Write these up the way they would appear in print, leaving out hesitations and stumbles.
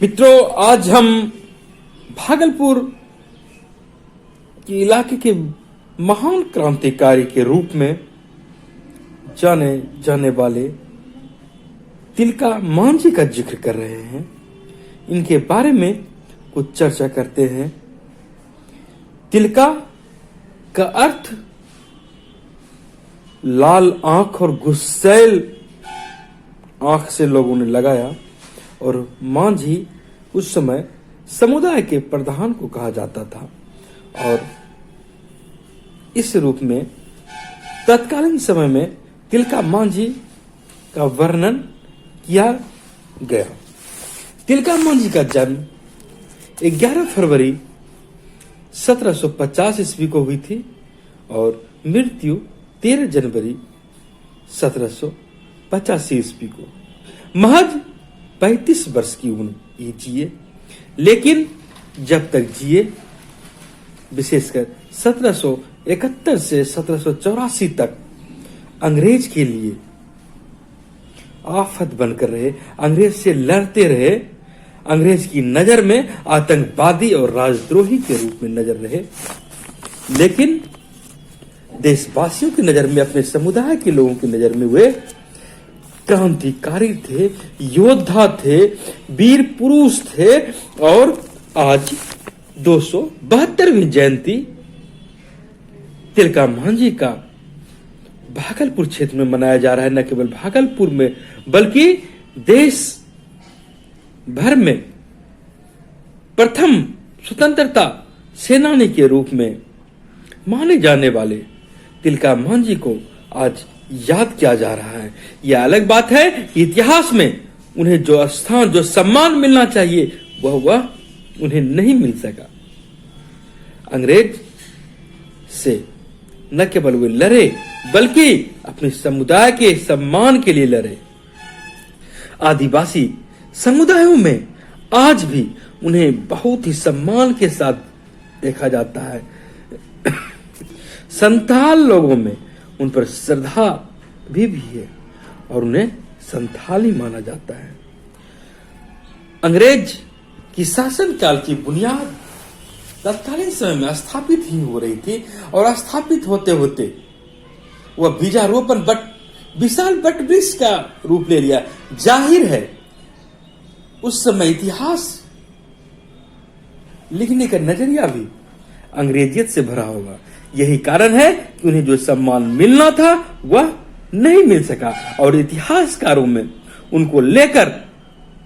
मित्रों, आज हम भागलपुर के इलाके के महान क्रांतिकारी के रूप में जाने जाने वाले तिलका मांझी का जिक्र कर रहे हैं। इनके बारे में कुछ चर्चा करते हैं। तिलका का अर्थ लाल आंख और गुस्सैल आंख से लोगों ने लगाया, और मांझी उस समय समुदाय के प्रधान को कहा जाता था, और इस रूप में तत्कालीन समय में तिलका मांझी का वर्णन किया गया। तिलका मांझी का जन्म 11 फरवरी 1750 ईस्वी को हुई थी और मृत्यु 13 जनवरी 1785 ईस्वी को। महज 35 वर्ष की उम्र ये जिए, लेकिन जब तक जिए, विशेषकर 1771 से 1784 तक अंग्रेज के लिए आफत बनकर रहे, अंग्रेज से लड़ते रहे, अंग्रेज की नजर में आतंकवादी और राजद्रोही के रूप में नजर रहे। लेकिन देशवासियों की नजर में, अपने समुदाय के लोगों की नजर में वे क्रांतिकारी थे, योद्धा थे, वीर पुरुष थे। और आज 272वीं जयंती तिलका मांझी का भागलपुर क्षेत्र में मनाया जा रहा है। न केवल भागलपुर में बल्कि देश भर में प्रथम स्वतंत्रता सेनानी के रूप में माने जाने वाले तिलका मांझी को आज याद किया जा रहा है। यह अलग बात है कि इतिहास में उन्हें जो स्थान, जो सम्मान मिलना चाहिए, वह उन्हें नहीं मिल सका। अंग्रेज से न केवल वे लड़े, बल्कि अपने समुदाय के सम्मान के लिए लड़े। आदिवासी समुदायों में आज भी उन्हें बहुत ही सम्मान के साथ देखा जाता है। संथाल लोगों में उन पर श्रद्धा भी है और उन्हें संथाली माना जाता है। अंग्रेज की शासनकाल की बुनियाद तत्कालीन समय में स्थापित ही हो रही थी, और स्थापित होते होते वह बीजारोपण विशाल वट वृक्ष का रूप ले लिया। जाहिर है उस समय इतिहास लिखने का नजरिया भी अंग्रेजियत से भरा होगा। यही कारण है कि उन्हें जो सम्मान मिलना था वह नहीं मिल सका, और इतिहासकारों में उनको लेकर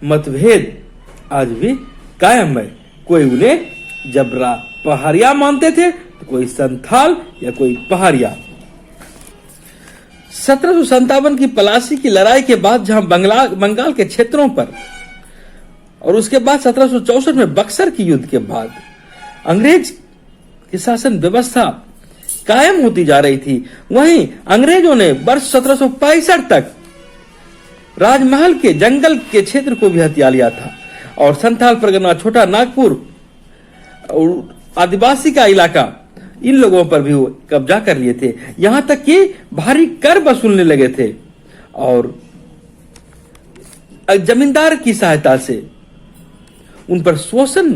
मतभेद आज भी कायम है। कोई उन्हें जबरा पहाड़िया मानते थे, तो कोई संथाल या कोई पहाड़िया। 1757 की पलासी की लड़ाई के बाद, जहां बंगाल के क्षेत्रों पर, और उसके बाद 1764 में बक्सर की युद्ध के बाद अंग्रेज की शासन व्यवस्था कायम होती जा रही थी। वहीं अंग्रेजों ने वर्ष 1765 तक राजमहल के जंगल के क्षेत्र को भी हथिया लिया था, और संथाल परगना, छोटा नागपुर और आदिवासी का इलाका, इन लोगों पर भी वो कब्जा कर लिए थे। यहां तक कि भारी कर वसूलने लगे थे, और जमींदार की सहायता से उन पर शोषण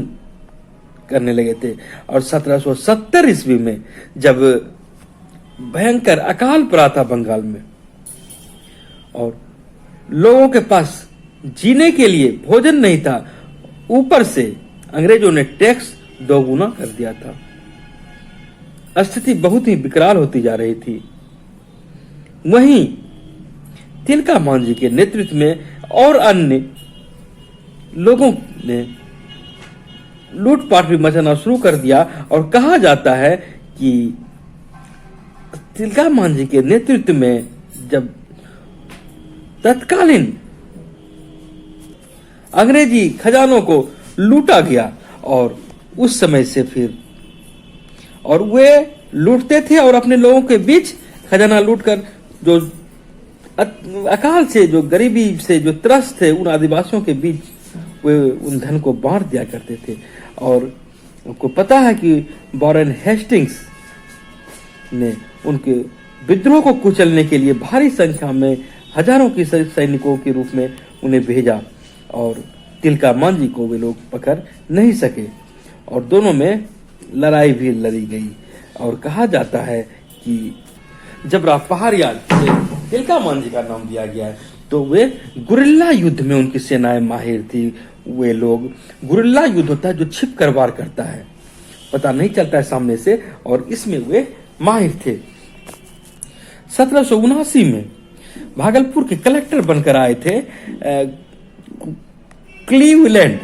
करने लगे थे। और 1770 ईस्वी में जब भयंकर अकाल पड़ा था बंगाल में, और लोगों के पास जीने के लिए भोजन नहीं था, ऊपर से अंग्रेजों ने टैक्स दोगुना कर दिया था। स्थिति बहुत ही विकराल होती जा रही थी। वहीं तिलका मांझी के नेतृत्व में और अन्य लोगों ने लूटपाट भी मचाना शुरू कर दिया, और कहा जाता है कि तिलका मांझी के नेतृत्व में जब तत्कालीन अंग्रेजी खजानों को लूटा गया, और उस समय से फिर, और वे लूटते थे और अपने लोगों के बीच खजाना लूटकर, जो अकाल से, जो गरीबी से जो त्रस्त थे, उन आदिवासियों के बीच वे उन धन को बांट दिया करते थे। और आपको पता है कि वॉरेन हेस्टिंग्स ने उनके विद्रोह को कुचलने के लिए भारी संख्या में हजारों की सैनिकों के रूप में उन्हें भेजा, और तिलका मांझी को वे लोग पकड़ नहीं सके और दोनों में लड़ाई भी लड़ी गई। और कहा जाता है कि जब पहाड़िया तिलका मांझी का नाम दिया गया तो वे गुरिल्ला युद्ध में उनकी सेनाएं माहिर थी। वे लोग, गुरिल्ला युद्ध होता है जो छिप कर वार करता है, पता नहीं चलता है सामने से, और इसमें वे माहिर थे। 1779 में भागलपुर के कलेक्टर बनकर आए थे क्लीवलैंड,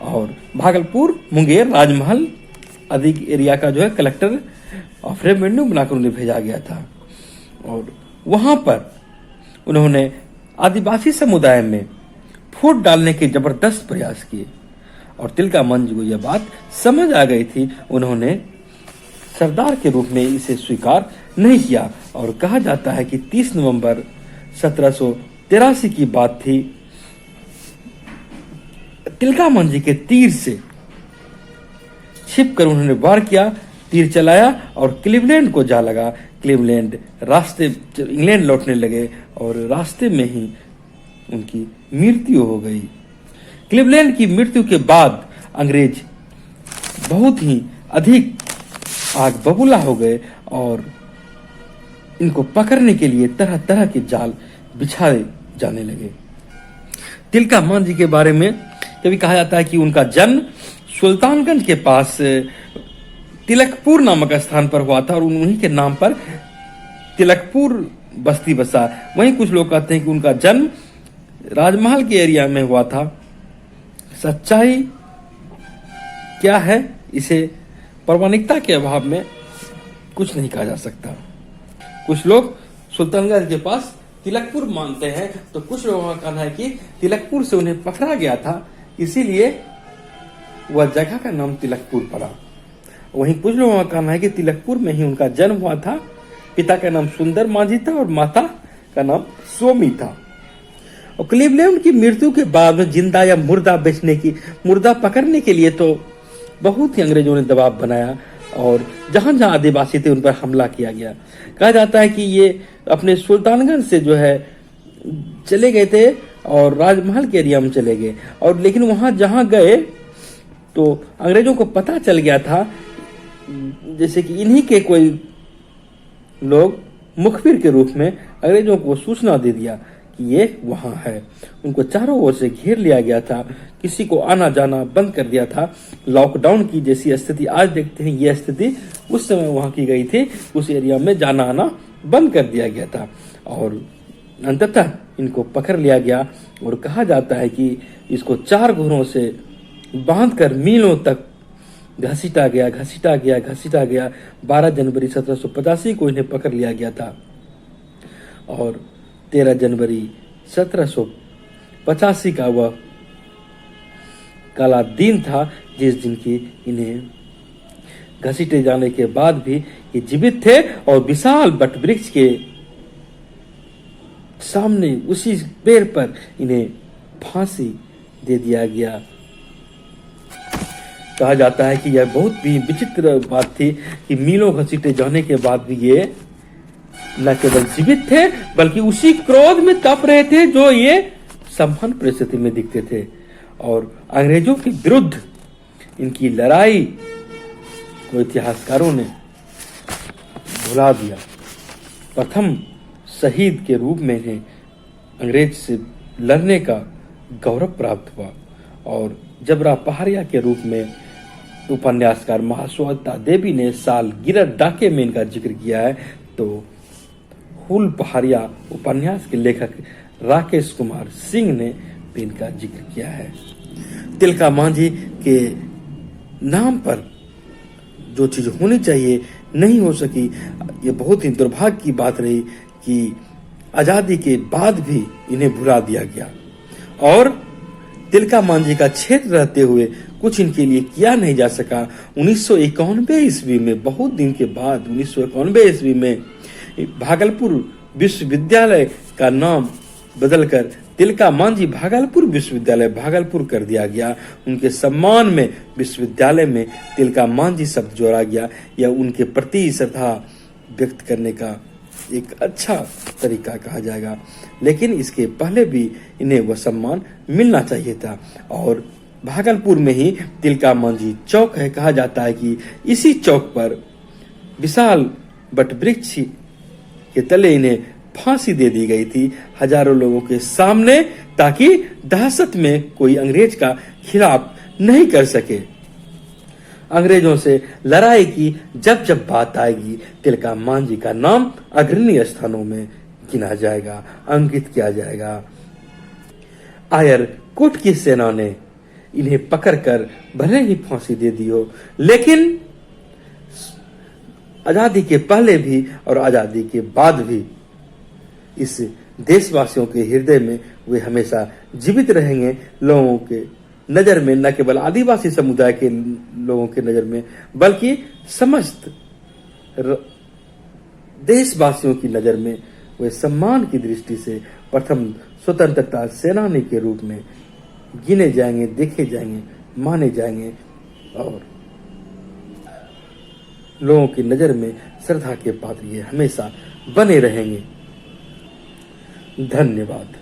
और भागलपुर, मुंगेर, राजमहल आदि एरिया का जो है कलेक्टर ऑफ रेवेन्यू बनाकर उन्हें भेजा गया था। और वहां पर उन्होंने आदिवासी समुदाय में फूट डालने के जबरदस्त प्रयास किए और तिलका मांझी को यह बात समझ आ गई थी। उन्होंने सरदार के रूप में इसे स्वीकार नहीं किया और कहा जाता है कि 30 नवंबर 1783 की बात थी। तिलका मांझी के तीर से छिपकर उन्होंने वार किया, तीर चलाया और क्लीवलैंड को जा लगा। क्लीवलैंड रास्ते इंग्लैंड लौटने लगे और रास्ते में ही उनकी मृत्यु हो गई। क्लीवलैंड की मृत्यु के बाद अंग्रेज बहुत ही अधिक आग बबूला हो गए और इनको पकड़ने के लिए तरह तरह के जाल बिछाए जाने लगे। तिलका मांझी के बारे में कभी कहा जाता है कि उनका जन्म सुल्तानगंज के पास तिलकपुर नामक स्थान पर हुआ था और उन्हीं के नाम पर तिलकपुर बस्ती बसा। वहीं कुछ लोग कहते हैं कि उनका जन्म राजमहल के एरिया में हुआ था। सच्चाई क्या है, इसे प्रामाणिकता के अभाव में कुछ नहीं कहा जा सकता। कुछ लोग सुल्तानगंज के पास तिलकपुर मानते हैं, तो कुछ लोगों का कहना है कि तिलकपुर से उन्हें पकड़ा गया था, इसीलिए वह जगह का नाम तिलकपुर पड़ा। वहीं कुछ लोगों का कहना है कि तिलकपुर में ही उनका जन्म हुआ था। पिता का नाम सुंदर मांझी था और माता का नाम सोमी था। और क्लीवलैंड की मृत्यु के बाद में जिंदा या मुर्दा पकड़ने के लिए तो बहुत ही अंग्रेजों ने दबाव बनाया और जहां जहां आदिवासी थे उन पर हमला किया गया। कहा जाता है कि ये अपने सुल्तानगंज से जो है चले गए थे और राजमहल के एरिया में चले गए, और लेकिन वहां जहां गए तो अंग्रेजों को पता चल गया था, जैसे कि इन्हीं के कोई लोग मुखबिर के रूप में अंग्रेजों को सूचना दे दिया कि ये वहां है। उनको चारों ओर से घेर लिया गया था, किसी को आना जाना बंद कर दिया था। लॉकडाउन की जैसी स्थिति आज देखते हैं, ये स्थिति उस समय वहां की गई थी। उस एरिया में जाना आना बंद कर दिया गया था और अंततः इनको पकड़ लिया गया। और कहा जाता है कि इसको 4 घोड़ों से बांधकर मीलों तक घसीटा गया। 12 जनवरी 1785 को इन्हें पकड़ लिया गया था और 13 जनवरी 1785 का वह काला दिन था जिस दिन की इन्हें घसीटे जाने के बाद भी ये जीवित थे और विशाल वटवृक्ष के सामने उसी पेड़ पर इन्हें फांसी दे दिया गया। कहा जाता है कि यह बहुत भी विचित्र बात थी कि मीलों घसीटे जाने के बाद भी ये न केवल जीवित थे बल्कि उसी क्रोध में तप रहे थे जो ये संपन्न परिस्थिति में दिखते थे। और अंग्रेजों के विरुद्ध इनकी लड़ाई को इतिहासकारों ने भुला दिया। प्रथम शहीद के रूप में इन्हें अंग्रेज से लड़ने का गौरव प्राप्त हुआ और जबरा पहाड़िया के रूप में उपन्यासकार महाश्वेता देवी ने सालगिरह डाके में इनका जिक्र किया है, तो हुल पहाड़िया उपन्यास के लेखक राकेश कुमार सिंह ने भी इनका जिक्र किया है। तिलका मांझी के नाम पर जो चीज होनी चाहिए नहीं हो सकी, ये बहुत ही दुर्भाग्य की बात रही कि आजादी के बाद भी इन्हें भुला दिया गया और तिलका मांझी का क्षेत्र रहते हुए कुछ इनके लिए किया नहीं जा सका। 1991 ईस्वी में, बहुत दिन के बाद 1991 ईस्वी में भागलपुर विश्वविद्यालय का नाम बदलकर तिलका मांझी भागलपुर विश्वविद्यालय भागलपुर कर दिया गया। उनके सम्मान में विश्वविद्यालय में तिलका मांझी शब्द जोड़ा गया। यह उनके प्रति श्रद्धा व्यक्त करने का एक अच्छा तरीका कहा जाएगा, लेकिन इसके पहले भी इन्हें वह सम्मान मिलना चाहिए था। और भागलपुर में ही तिलका मांझी चौक है। कहा जाता है कि इसी चौक पर विशाल वटवृक्ष के तले इन्हें फांसी दे दी गई थी हजारों लोगों के सामने, ताकि दहशत में कोई अंग्रेज का खिलाफ नहीं कर सके। अंग्रेजों से लड़ाई की जब जब बात आएगी, तिलका मांझी का नाम अग्रणी स्थानों में गिना जाएगा, अंकित किया जाएगा। आयर कोट की सेना ने इन्हें पकड़कर भले ही फांसी दे दी हो, लेकिन आजादी के पहले भी और आजादी के बाद भी इस देशवासियों के हृदय में वे हमेशा जीवित रहेंगे। लोगों के नजर में, न केवल आदिवासी समुदाय के लोगों के नजर में, बल्कि समस्त देशवासियों की नजर में वे सम्मान की दृष्टि से प्रथम स्वतंत्रता सेनानी के रूप में गिने जाएंगे, देखे जाएंगे, माने जाएंगे और लोगों की नजर में श्रद्धा के पात्र ये हमेशा बने रहेंगे। धन्यवाद।